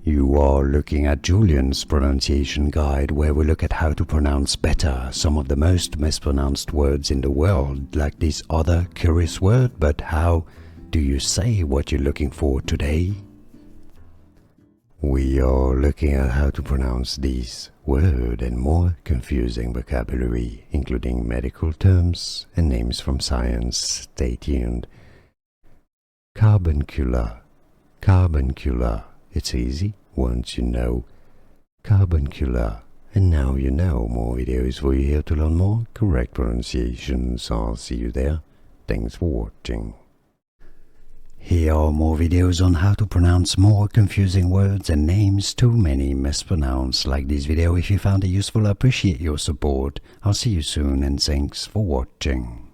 You are looking at Julian's pronunciation guide, where we look at how to pronounce better some of the most mispronounced words in the world, like this other curious word. But how do you say what you're looking for today? We are looking at how to pronounce this word and more confusing vocabulary, including medical terms and names from science. Stay tuned. Carbuncular. Carbuncular. It's easy once you know carbuncular. And now you know. More videos for you here to learn more correct pronunciations. I'll see you there. Thanks for watching. Here are more videos on how to pronounce more confusing words and names too many mispronounced. Like this video if you found it useful. I appreciate your support. I'll see you soon and thanks for watching.